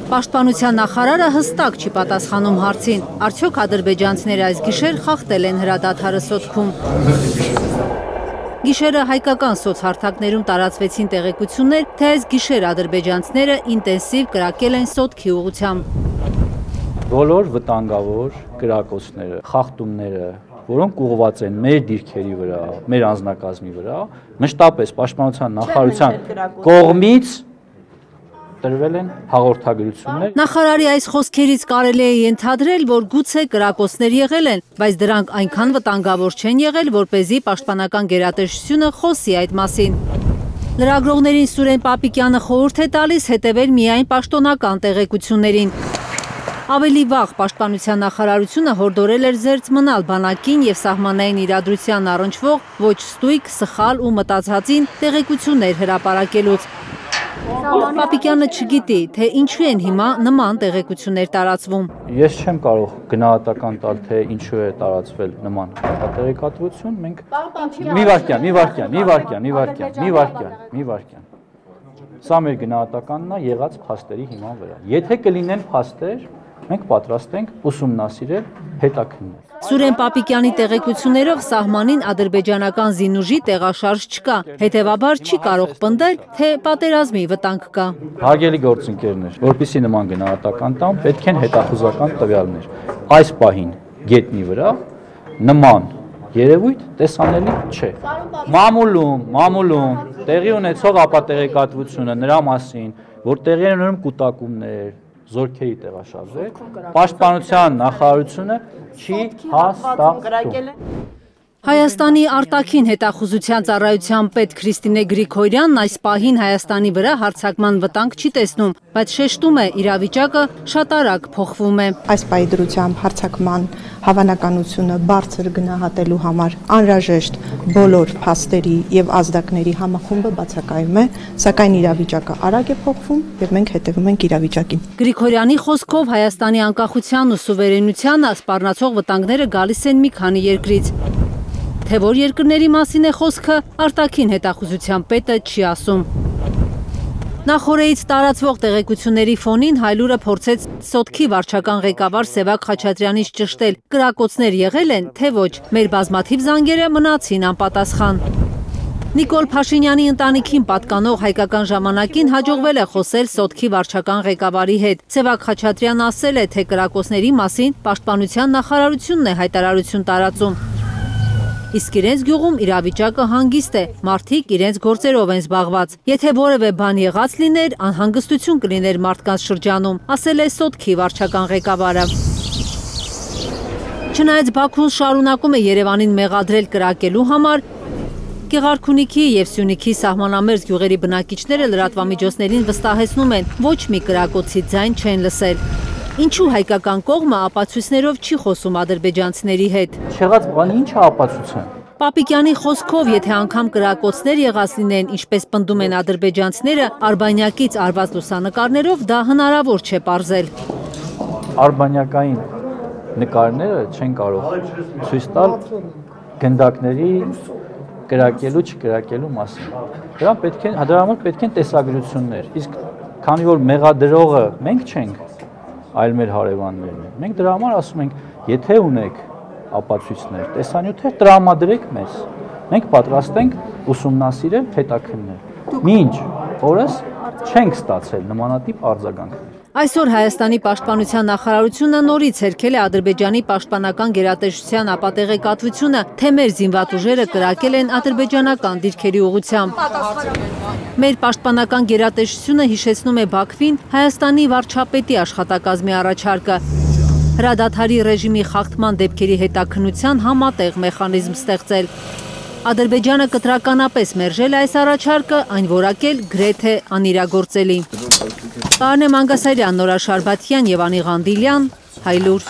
Պաշտպանության նախարարը հստակ չի պատասխանում հարցին, արդյոք ադրբեջանցիները այս գիշեր խախտել են հրադադարը Սոտքում։ Գիշերը հայկական սոցհարթակներում տարածվեցին տեղեկություններ, թե այս գիշեր ադրբեջանցիները ինտենսիվ կրակել են Սոտքի ուղղությամբ։ Բոլոր վտանգավոր կրակոցները, խախտումները, որոնք ուղղված են մեր դիրքերի վրա, մեր անձնակազմի վրա, մշտապես պաշտպանության նախարարության կողմից տրվել են հաղորդագրություններ։ Նախարարի այս խոսքերից կարելի է ենթադրել, որ գուցե կրակոցներ եղել են, բայց դրանք այնքան վտանգավոր չեն եղել, որպեսզի պաշտպանական գերատեսչությունը խոսի այդ մասին։ Լրագրողներին Սուրեն Պապիկյանը խորհուրդ է տալիս հետևել միայն պաշտոնական տեղեկություններին։ Ավելի վաղ պաշտպանության նախարարությունը հորդորել էր զերծ մնալ բանակին եւ սահմանային իրադրության առնչվող ոչ ստույգ, սխալ ու մտածածին տեղեկություններ հրապարակելուց։ Պապիկյանը չգիտի, թե ինչու են հիմա նման տեղեկություններ տարածվում։ Ես չեմ կարող գնահատական տալ, թե ինչու է տարածվել նման տեղեկատվություն, մենք մի վարքյան։ Սա մեր գնահատականն է եղած փաստերի հիման վրա։ Եթե կլինեն փաստեր, մենք պատրաստ ենք ուսումնասիրել, հետաքննել։ Սուրեն Պապիկյանի տեղեկություններով սահմանին ադրբեջանական զինուժի տեղաշարժ չկա, հետևաբար չի կարող պնդել, թե պատերազմի վտանգ կա։ Հարգելի գործընկերներ, որպեսզի նման գնահատական տամ, պետք են հետախուզական տվյալներ։ Այս պահին գետնի վրա նման երևույթ տեսանելի չէ։ Մամուլում տեղի ունեցող ապատեղեկատվությունը նրա մասին, որ տեղի են ունենում կուտակումներ, զորքերի տեղաշարժեր, պաշտպանության նախարարությունը չի հաստատում։ Հայաստանի արտաքին հետախուզության ծառայության պետ Քրիստինե Գրիգորյանն այս պահին Հայաստանի վրա հարձակման վտանգ չի տեսնում, բայց շեշտում է իրավիճակը շատ արագ փոխվում է։ Այս պահի դրությամբ հարձակման հավանականությունը բարձր գնահատելու համար անհրաժեշտ բոլոր փաստերի եւ ազդակների համախումբը բացակայում է, սակայն իրավիճակը արագ է փոխվում եւ մենք հետևում ենք իրավիճակին։ Գրիգորյանի խոսքով Հայաստանի անկախության ու սուվերենությանը սպառնացող վտանգները գալիս են մի քանի երկրից։ Թե որ երկրների մասին է խոսքը, արտաքին հետախուզության պետը չի ասում։ Նախորդից տարածվող տեղեկությունների ֆոնին Հայլուրը փորձեց Սոտքի վարչական ղեկավար Սևակ Խաչատրյանից ճշտել, կրակոցներ եղել են, թե ոչ, մեր բազմաթիվ զանգերը մնացին անպատասխան։ Նիկոլ Փաշինյանի ընտանիքին պատկանող հայկական ժամանակին հաջողվել է խոսել Սոտքի վարչական ղեկավարի հետ։ Սևակ Խաչատրյանն ասել է, թե կրակոցների մասին պաշտպանության նախարարությունն է հայտարարություն տարածում։ Իսկ իրենց գյուղում իրավիճակը հանգիստ է, մարդիկ իրենց գործերով են զբաղված։ Եթե որևէ բան եղած լիներ, անհանգստություն կլիներ մարդկանց շրջանում, ասել է Սոտքի վարչական ղեկավարը։ Չնայած Բաքուն շարունակում է Երևանին մեղադրել կրակելու համար, Գեղարքունիքի և Սյունիքի սահմանամերձ գյուղերի բնակիչները լրատվամիջոցներին վստահեցնում են, ոչ մի կրակոցի ձայն չեն լսել։ Ինչու հայկական կողմը ապացույցներով չի խոսում ադրբեջանցիների հետ։ Չեղած բանի ինչ է ապացույցը։ Պապիկյանի խոսքով, եթե անգամ կրակոցներ եղած լինեն, ինչպես պնդում են ադրբեջանցիները, արբանյակից արված լուսանկարներով դա հնարավոր չէ պարզել։ Արբանյակային նկարները չեն կարող ցույց տալ գնդակների կրակելու չկրակելու մասին։ Դրա համար պետք են տեսագրություններ։ Իսկ քանի որ մեղադրողը մենք չենք, այլ մեր հարևաններն են։ Մենք դրա համար ասում ենք, եթե ունեք ապացույցներ, տեսանյութեր, տրամադրեք մեզ։ Մենք պատրաստ ենք ուսումնասիրել, հետաքննել։ Մինչ օրս չենք ստացել նմանատիպ արձագանքներ։ Այսօր Հայաստանի պաշտպանության նախարարությունը նորից հերքել է Ադրբեջանի պաշտպանական գերատեսչության ապատեղեկատվությունը, թե մեր զինված ուժերը կրակել են ադրբեջանական դիրքերի ուղղությամբ։ Մեր պաշտպանական գերատեսչությունը հիշեցնում է Բաքվին Հայաստանի վարչապետի աշխատակազմի առաջարկը։ Հրադադարի ռեժիմի խախտման դեպքերի հետաքննության համատեղ մեխանիզմ ստեղծել։ Ադրբեջանը կտրականապես մերժել է այս առաջարկը, այն որակել գրեթե անիրագործելի։ Արնե Մանգասարյան, Նորա Շարբաթյան և Անի Ղանդիլյան, Հայլուր։